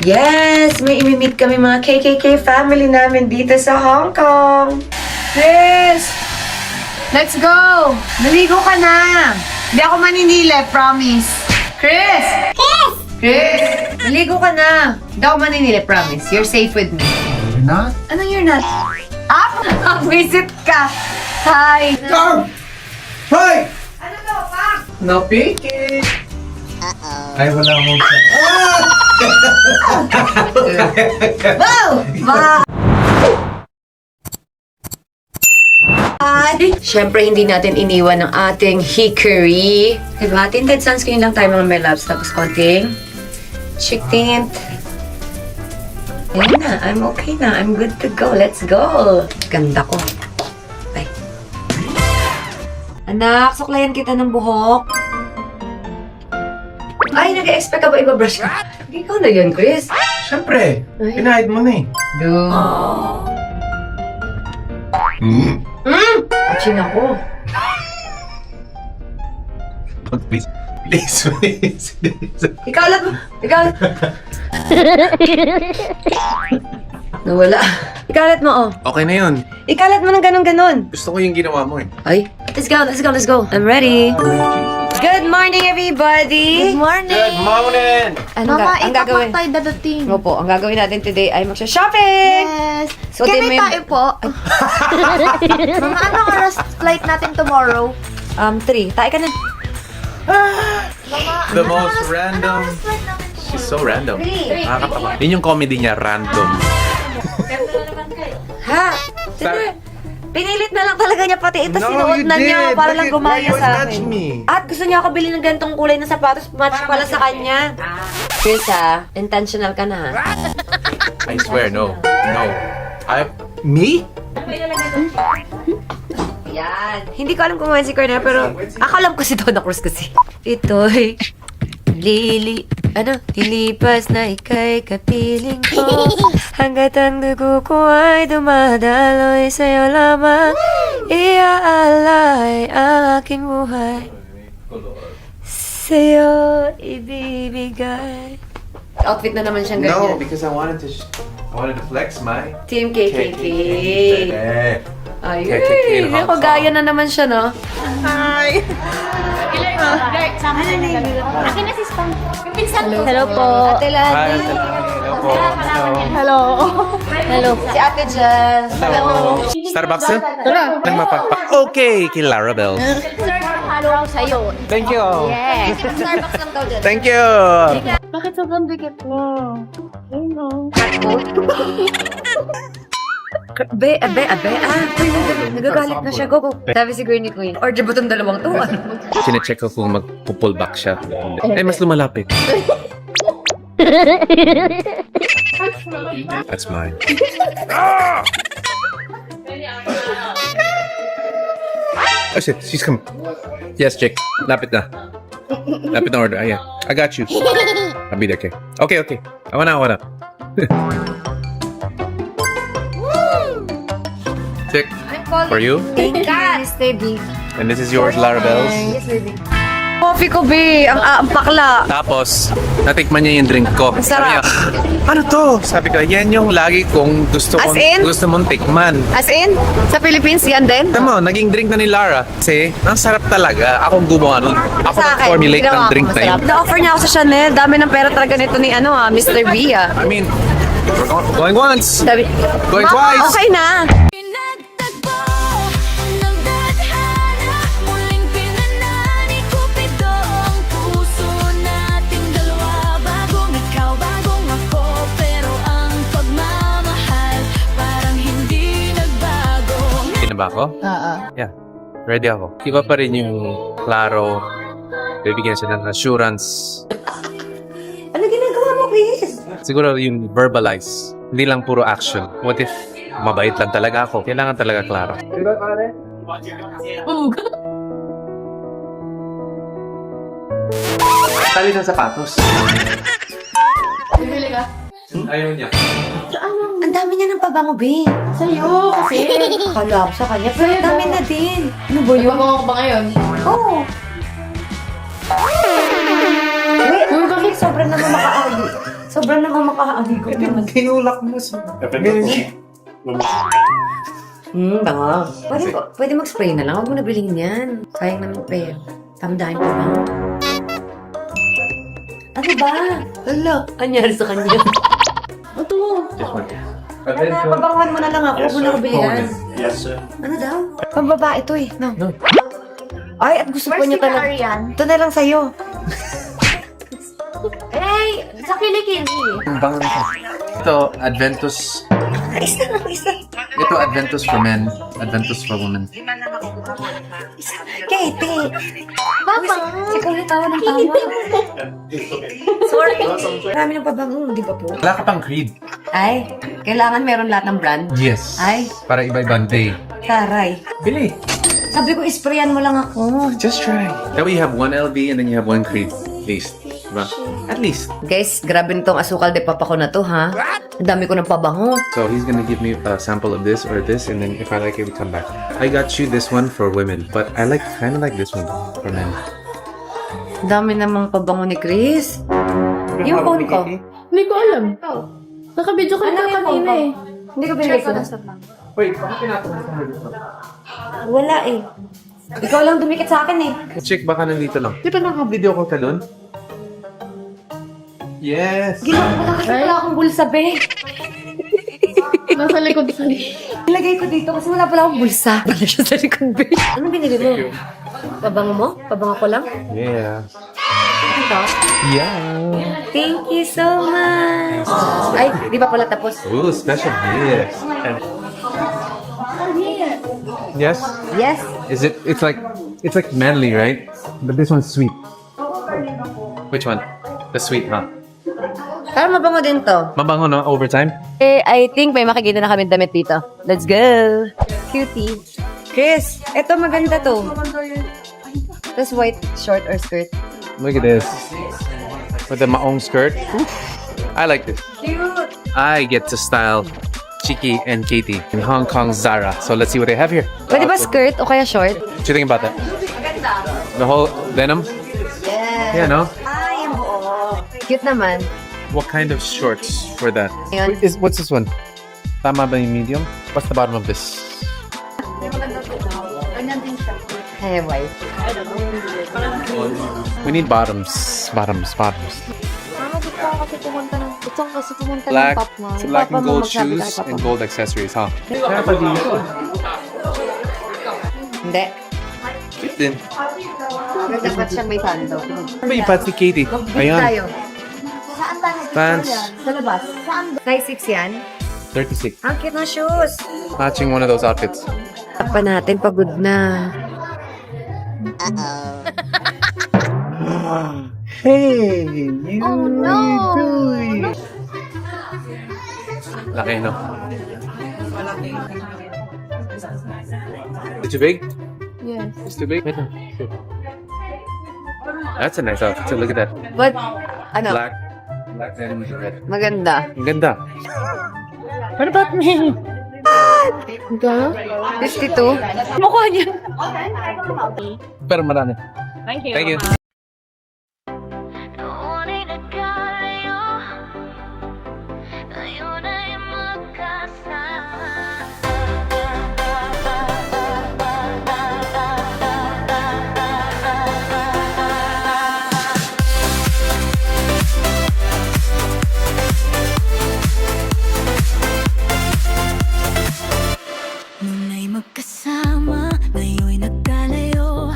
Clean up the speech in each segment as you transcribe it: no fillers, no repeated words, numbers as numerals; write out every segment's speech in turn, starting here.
Yes! May imi-meet kami mga KKK family namin dito sa Hong Kong. Chris! Let's go! Naligo ka na! Hindi ako maninile, promise. Chris! Chris! Naligo ka na! Hindi ako maninile, promise. You're safe with me. You're not? Anong you're not? Visit ka! Hi! Come! Hoy! Ano to, Pam? No peeking! Ay, wala akong Wow! Wow! Ay! Siyempre, hindi natin iniwan ang ating hickory. Diba? Tinted sunscreen lang tayo mga my loves. Tapos konting cheek tint. Ayun na. I'm okay na. I'm good to go. Let's go. Ganda ko. Bye. Anak, suklayan kita ng buhok. Ay, nag-expect ka ba ibabrush ka? Ikaw na yun, Chris. Siyempre, Ay. pinahid mo na eh. Dude. Chin ako. Please, please. Ikalat mo. Ikalat. Nawala. Ikalat mo, oh. Okay na yun. Ikalat mo ng ganon-ganon. Gusto ko yung ginawa mo eh. Ay. Let's go, let's go, let's go. I'm ready. Good morning, everybody. Good morning! Good morning! Mama, ang gagawin? tayo dadating. Opo, ang gagawin natin today ay magsha-shopping. Yes! So, Kami may- tayo po. Mama, anong oras flight natin tomorrow? 3. Tayo ka na. Mama, The most random. flight natin tomorrow? She's so random. Nakakatawa. Yun yung comedy niya, random. Ha? Sige. Pinilit na lang talaga niya pati ito. No, Sinuot you na niya did. para Bakit? lang gumaya Why you sa nudge akin. me? At gusto niya ako bilhin ng ganitong kulay na sapatos. Match pala sa kanya. Chris, ha? Intentional ka na, ha? I swear, no. No. Me? Yan. Hindi ko alam kung ano si Cornel, pero alam ko si Donna Cruz kasi. Ito'y dilipas na ika'y kapiling ko. Hanggat ang dugo ko ay dumadaloy sa'yo lamang. Iaalay ang aking buhay. Sa'yo ibibigay. Outfit na naman siyang No, ganyan. because I wanted to flex my Team KKK. Ay, KKK in Hong ako Kong. gaya na naman siya, no? Hello po. Ate Lani. Hello po. Hello. Hello. Si Ate Jazz. Hello. Starbucks yun? Nang mapagpak. Okay, kay Larabel. Hello sa'yo. Thank you. Yes. Starbucks lang daw dyan. Thank you. Bakit sobrang bigat mo? Ayun o. Abe. Nagagalit na siya. Go. Sabi si Granny Queen. Order ba itong dalawang to? Sinecheck ko kung mag-pull back siya. Eh, mas lumalapit. That's mine. Oh shit, she's coming. Yes, chick. Lapit na. Lapit na order. Ayan. I got you. I'll be there, okay. Okay. Awa na. Chick, for you. Thank you, Mr. B. And this is yours, Larabels. Yes, baby. Coffee ko, B. Ang pakla. Tapos, natikman niya yung drink ko. Ang sarap. Sabi niya, ano to? Sabi ko, yan yung lagi kong gusto As in? mong tikman. As in, sa Philippines, yan din? Alam mo, naging drink na ni Lara. Kasi, ang sarap talaga. Akong gumawa nun. Ako Sa akin, nag-formulate ng ginawa ko drink na yun. masarap. Na-offer niya ako sa Chanel. Dami ng pera talaga nito ni Mr. B, I mean, going once. Sabi, Going Mama, twice. okay na. Pinagtagpo ng tadhana, muling pinanani Cupido ang puso nating dalawa. Bagong ikaw, bagong ako, pero ang pagmamahal parang hindi nagbago. Hindi na ba ako? Yeah. Ready ako. Iba pa rin yung klaro. Bibigyan siya ng assurance. Ano ginagawa mo, Chris? Siguro yung verbalize. Hindi lang puro action. What if mabait lang talaga ako? Kailangan talaga klaro. Tali ng sapatos. Bibili ka? Ayaw niya. Ang dami niya ng pabango, B. Sa'yo kasi. Kala ko sa kanya, pero ang dami na din. Ano ba yun? Bago ako ba ngayon? Oo. Wait, bakit sobrang naman Sobrang naman makakaligo naman. Tinulak mo sa... Bango. Pwede mag-spray na lang. Huwag mo na bilhin yan. Sayang naman pera. Tamdahin pa ba? Ano ba? Hala, anyari sa kanya? Ito. Just one. Pabanguhan mo na lang ako. Huwag mo na ako bilihan. Yes, sir. Ano daw? Pambaba ito eh. No. Ay, at gusto ko Where's niya si talaga. Arian? Ito na lang sa'yo. Eh, sa kilikili. Bango na siya. Ito, Adventus. Ito, Adventus for men. Adventus for women. Katie! Papa! Si Kuya tawa ng tawa. Sorry. Marami ng pabango, di ba po? Wala ka pang Creed. Ay, kailangan meron lahat ng brand. Yes. Ay. Para iba-ibang day. Taray. Bili. Sabi ko, isprayan mo lang ako. Just try. That way you have one LV and then you have one Creed. At least. Diba? At least. Guys, grabe nitong asukal de papa ko na to, ha? Ang dami ko ng pabango. So he's gonna give me a sample of this or this, and then if I like it, we come back. I got you this one for women, but I kind of like this one for men. Ang dami namang pabango ni Chris. Yung phone ko. Hindi ko alam. Nakabidyo ka na kanina eh. Hindi ko binigay ko na. Wait, bakit pinatapos mo dito? Wala eh. Ikaw lang dumikit sa akin eh. Chick, baka nandito lang. Di ba naka-video ko ka dun? Yes! Ginawa ko lang kasi wala akong bulsa, be. Nasa likod sa Nilagay ko dito kasi wala pala akong bulsa. Wala siya sa likod, be. Ano binili mo? Pabango mo? Pabango ko lang? Yeah. Ito? Yeah. Thank you so much. Ay, di ba pala tapos? Ooh, special gifts. Yes? Yes. It's like manly, right? But this one's sweet. Which one? The sweet, huh? Parang mabango din to. Mabango, no? Over time? Eh, I think may makikita na kami damit dito. Let's go! Cutie. Chris, eto maganda to. Tapos white short or skirt. Look at this. With the maong skirt. I like this. Cute! I get to style Chiki and Katie in Hong Kong Zara. So let's see what they have here. Pwede ba skirt o kaya short? What do you think about that? The whole denim? Yeah. Yeah, no? Ay, ang buo. Cute naman. What kind of shorts for that? Ayun. What's this one? Tama ba yung medium? What's the bottom of this? Hey, white. We need bottoms. Bottoms. Mama, gusto ko kasi pumunta ng... Gusto ko kasi pumunta ng Black, pop mo. black and Papa mo gold magsabi shoes kay Papa and mo. gold accessories, huh? Hindi. Cute din. Pero dapat siyang may sando. Ano ba yung pati Katie? Ayan. Tayo. Saan tayo? Pants. Sa labas. Saan? Size 6 yan. 36. Ang cute ng shoes. Matching one of those outfits. Takpan natin, pagod na. Hey, you Oh, no. Laki, no? Is it too big? Yes. It's too big? Wait, no. That's a nice outfit. So look at that. But, ano, Black. Black denim with red. maganda. Ang ganda. What about me? Ika? 52. Mukha niya. Pero marami. Thank you. Thank you. Noona'y nagkalayo, ngayon ay magkasama. Noona'y magkasama, ngayon'y nagkalayo.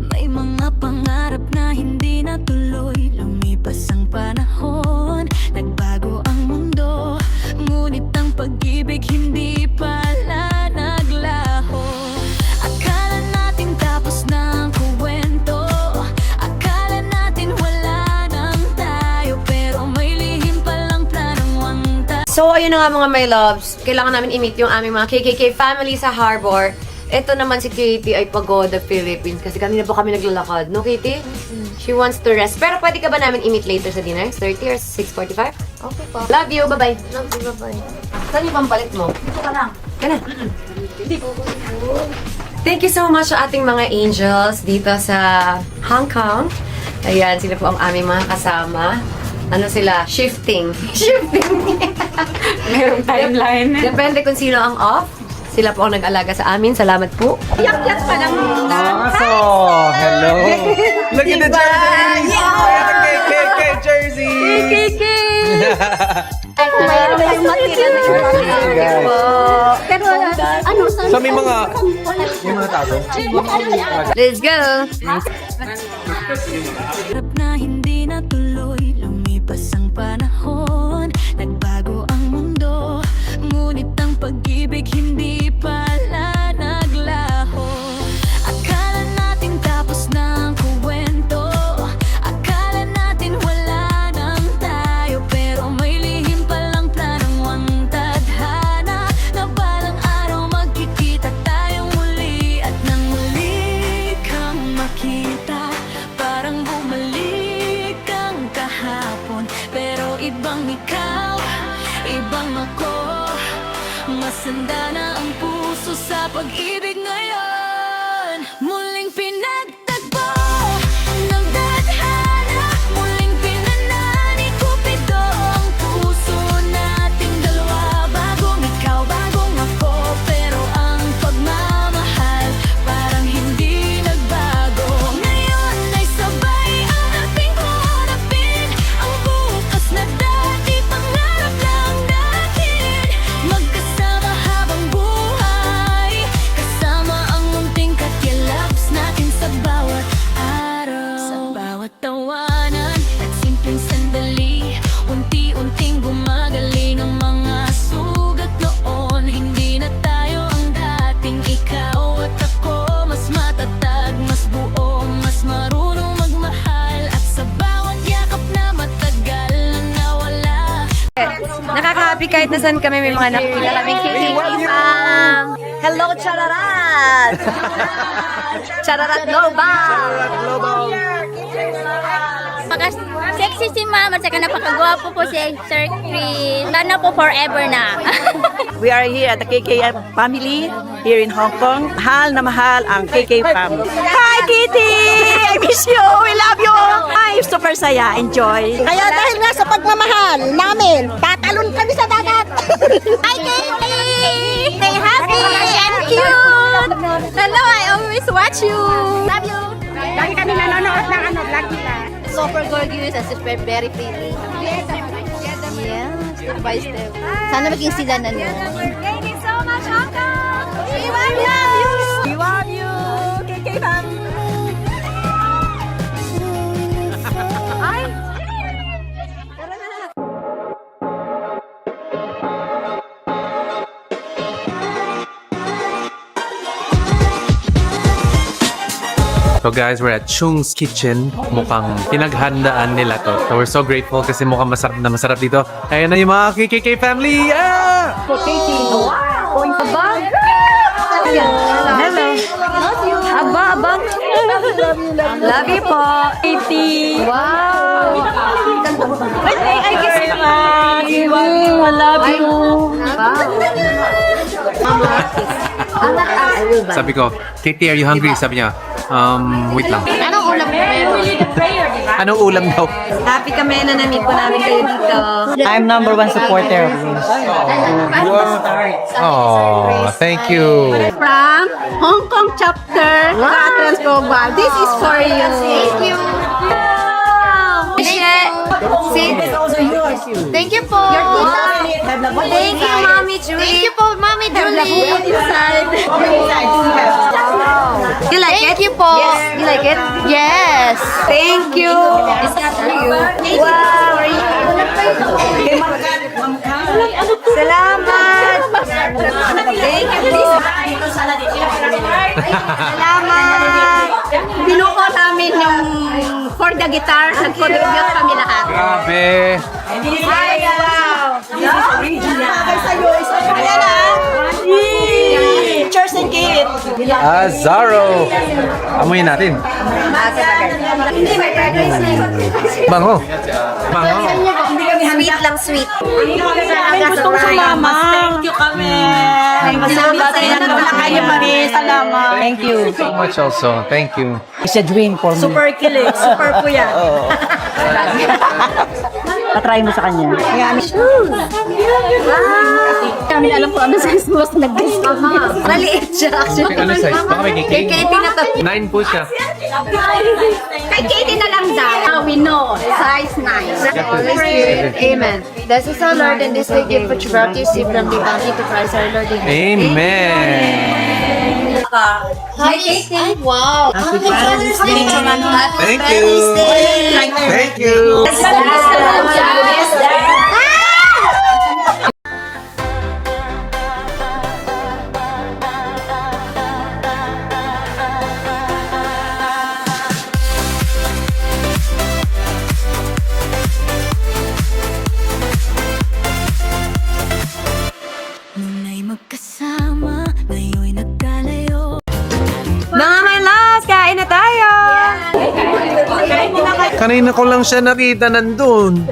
May mga pangarap na hindi natuloy. Lumipas ang panahon, nagbago ang mundo. Ngunit ang pag-ibig hindi pala naglaho. Akala natin tapos na ang kuwento. Akala natin wala nang tayo. Pero may lihim palang planong wangta. So, ayun na nga mga my loves. Kailangan namin i-meet yung aming mga KKK family sa Harbor. Ito naman si Katie ay Pagoda, Philippines. Kasi kanina pa kami naglalakad. No, Katie? She wants to rest. Pero pwede ka ba namin i-meet later sa dinner? 30 or 6:45? Okay po. Love you. Bye-bye. Love you, bye-bye. Saan yung pampalit mo? Dito ka lang. Kana. Thank you so much sa ating mga angels dito sa Hong Kong. Ayan, sila po ang aming mga kasama. ano sila, shifting. Shifting. Merong timeline. Depende kung sino ang off. Sila po ang nag-alaga sa amin. Salamat po. Yak-yak pa lang muna. Oh, hello. Look at the jersey. Look at the KKK jersey. Pero ano, So may mga tago. Let's go. Harap na hindi natuloy, lumipas ang panahon, nagbago ang mundo, ngunit ang pag-ibig hindi pala naglaho. Akala natin tapos na ang kuwento, akala natin wala nang tayo, pero may lihim palang planong ang tadhana, na balang araw magkikita tayong muli, at nang muli kang makita, parang bumalik ang kahapon, pero ibang ikaw, ibang ako, masanda na ang puso sa pag-ibig ngayon. Muling pinagtagpo ng tadhana, muling pinanani Cupido ang puso nating dalawa. Bagong ikaw, bagong ako, pero ang pagmamahal parang hindi nagbago. Ngayon ay sabay ang ating harapin, ang bukas na dati pangarap lang natin. Magkasama habang buhay, kasama ang munting katilaps natin sa bawat araw. Sa bawat tawanan at simpleng sandali, unti-unting gumagaling ang mga sugat noon. Hindi na tayo ang dating ikaw at ako, mas matatag, mas buo, mas marunong magmahal, at sa bawat yakap na matagal na nawala. Nakaka-happy kahit nasan kami may mga nakikita kaming KKK-fam. Hello, Chararat! Chararat Global! Sexy si Ma'am at saka napakagwapo po si Sir Chris. Sana po forever na. We are here at the KK family here in Hong Kong. Mahal na mahal ang KK family. Hi, Kitty! I miss you! We love you! Ay, super saya. Enjoy. Kaya dahil nga sa pagmamahal namin, tatalon kami sa dagat. Hi, Katie! Stay happy and cute! Hello, I always watch you! Love you! Lagi kami nanonood ng vlog nila. Super gorgeous and super very pretty. Yeah, step by step. Sana maging sila na nun. Thank you so much, Hong Kong! We love you! We love you, KK family. So guys, we're at Chung's Kitchen. Mukhang pinaghandaan nila to. So we're so grateful kasi mukhang masarap na masarap dito. Ayan na yung mga KKK family! Yeah! Hello. Aba. Love you po. Katie. Wow. I guess I love you. Sabi ko, Katie, are you hungry? Sabi niya, wait lang. Anong ulam mo meron? Anong ulam daw? Happy kami na na-meet po namin kayo dito. I'm number one supporter of this. Oh, thank you. From Hong Kong chapter, Catrans Global. This is for you. Thank you. Thank you po. Your tita. Thank you, Mommy Julie. Thank you po, Mami Julie. You like Thank it? you po. Yes. You like it? Yes. Thank you. It's not for you. Wow. Salamat. Thank you po. Salamat. Binuko namin yung for the guitar. Nag-contribute kami lahat. Grabe. Hi, wow. Cheers and Kit! Zaro. Amuyin natin. Bango. Bango. Sweet lang, sweet. Kami gustong sumama. Thank you kami. Salamat na kayo pa rin. Salamat. Thank you. So much also. Thank you. It's a dream for me. Super kilig. Super po yan. Patry mo sa kanya. Kami alam ko ano sa mas nag-guess ko. Maliit siya actually. Ano size? Baka may Kay KK? Katie na to. 9 po siya. Kay Katie na lang daw. Now we know. Size 9. Holy Spirit. Amen. This is our Lord and this is the gift which we brought to you from the bounty to Christ our Lord. Amen. Hi, Katie. Wow. Thank you. Thank you. Nuna'y magkasama, ngayon'y nagkalayo. Mga my loves, kain na tayo. Kanina ko lang siya nakita nandun.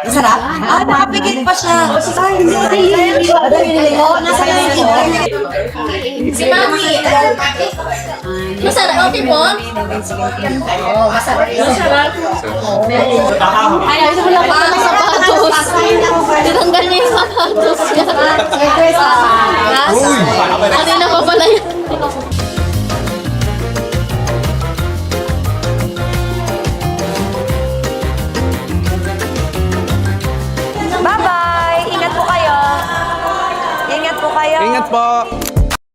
Sarap? Ah, mapigit pa siya. Oo, nasa lang. Si Mami. Masarap. Okay po? Ay, gusto ko lang pa ng sapatos. Tinanggal niya yung sapatos niya. Kanina pa pala yun. Bye-bye. Ingat po kayo. Ingat po kayo. Ingat po.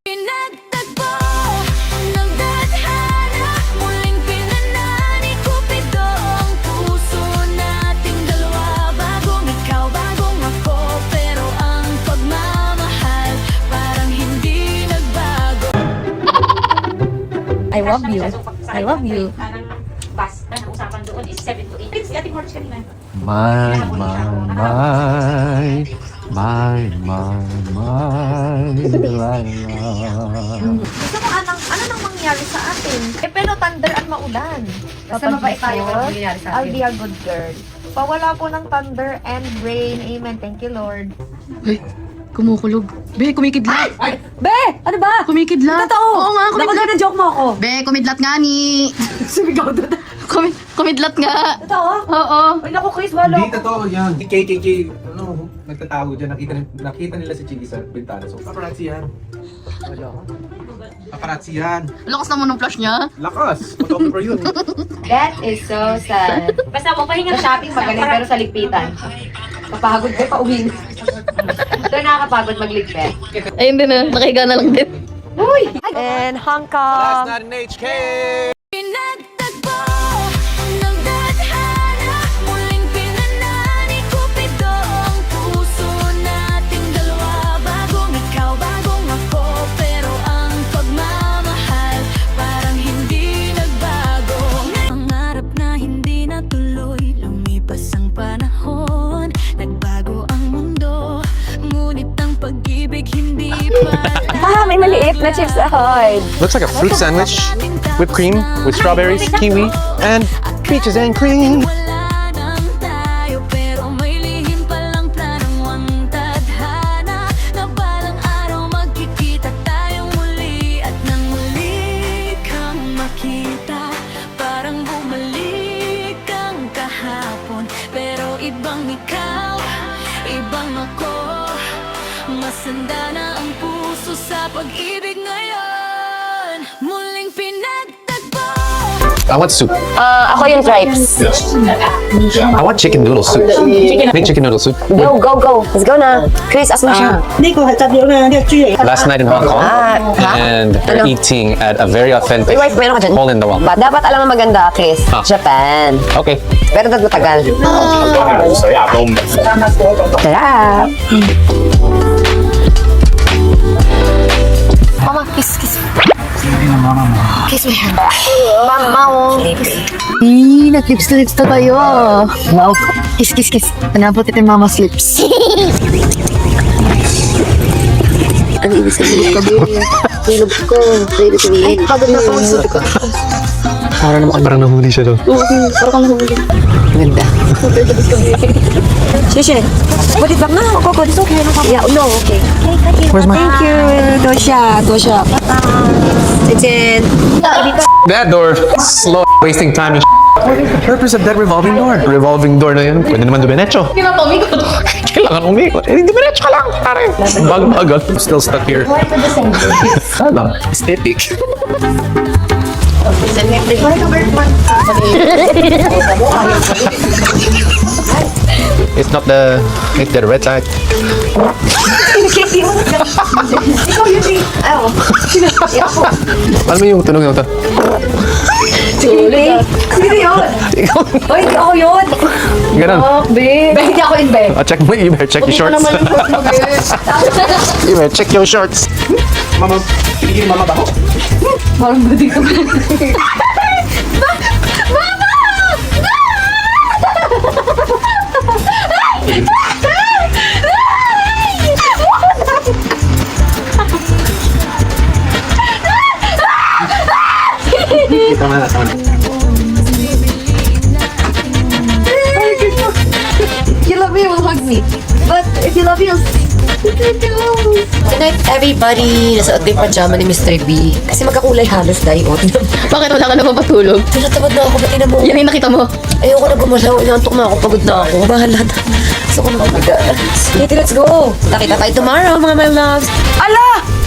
Pinagtagpo ng tadhana, muling pinanani Cupido ang puso nating dalawa. Bagong ikaw, bagong ako, pero ang pagmamahal parang hindi nagbago. I love you. I love you. My. Gusto mo ano nang mangyari sa atin? Pero thunder at maulan. Basta mabait tayo, I'll be a good girl. Pawala po ng thunder and rain. Amen. Thank you, Lord. Kumukulog. Be, kumikidlat. Be! Ano ba? Kumikidlat. Totoo! Oo nga, kumidlat. Naku, joke mo ako. Be, kumidlat nga ni... Sumigaw doon. Kumidlat nga. Totoo? Oo. Ay, naku, Chris, wala. Hindi totoo yan. Si KKK, nagtatago dyan. Nakita nila si Chiggy sa bintana. So, paparazzi yan. Paparazzi yan. Lakas naman ng flash niya. Lakas! Photographer yun. That is so sad. Basta mo, pahinga sa shopping magaling pero sa ligpitan. Kapagod ka, pauwi na. Ito nakakapagod magligpit. Ayun din na, nakahiga na lang din. And Hong Kong. Not in HK. Pinagtagpo ng tadhana, muling pinanani Cupido ang puso nating dalawa. Bagong ikaw, bagong ako, pero ang pagmamahal parang hindi nagbago. Pangarap na hindi natuloy, lumipas ang panahon. Nagbago ang mundo, ngunit ang pag-ibig hindi pa. Ah, may maliit na chips ahoy. Looks like a fruit sandwich. Whipped cream with strawberries, kiwi, and peaches and cream. Wala nang tayo, pero may lihim palang planong ang tadhana, na balang araw magkikita tayong muli. At nang muli kang makita, parang bumalik ang kahapon. Pero ibang ikaw, ibang ako, masanda na ang puso sa pag-ibig ngayon. Muling pinagtagpo. I want soup. Ako yung tribes. I want chicken noodle soup. Make chicken noodle soup. Go, go, go. Let's go na. Chris, asan na siya? Last night in Hong Kong, and they're eating at a very authentic Wait, meron ka dyan? hole in the wall. Ba, dapat alam mo maganda, Chris. Ah. Japan. Okay. Pero matagal. Tara! Mama, kiss, kiss. Kiss me. Mama, Nag-lips to lips na tayo. Wow. Kiss, kiss, kiss. Panabot ito yung mama's lips. Ano ibig sabihin? Tulog ko. Ibig sabihin. Ay, pagod na po. Parang nahuli siya daw. Ganda. Shisha, put it back now. Coco, it's okay. Yeah, no, okay. Where's my... Thank you, Tosha. Jen. That door. Slow. Wasting time and Purpose of that revolving door. Revolving door na yun. Pwede naman dumiretso. Kailangan umikot. Eh, dumiretso ka lang. Pare. Bag-bagal. I'm still stuck here. Alam. Aesthetic. It's not the red side. Alam mo yung tunog na ito? Sino yun? Ikaw. Oy, hindi ako yun. Ganun. Babe, hindi ako in bed. Check mo, you better check your shorts. You better check your shorts. Mama, pinigil mama ba ako? Tama na. If you love me, you'll hug me. But if you love me, you'll... Good night, everybody. Nasuot din pajama ni Mr. B. Kasi magkakulay halos dahil. Bakit wala ka na mapatulog? Tinatamad na ako, pati na mo. Yan yung nakita mo. Ayoko na gumalaw. Inantok na ako, pagod na ako. Bahala na. Gusto ko na mabigat. Kitty, let's go. Nakita tayo tomorrow, mga my loves. Ala!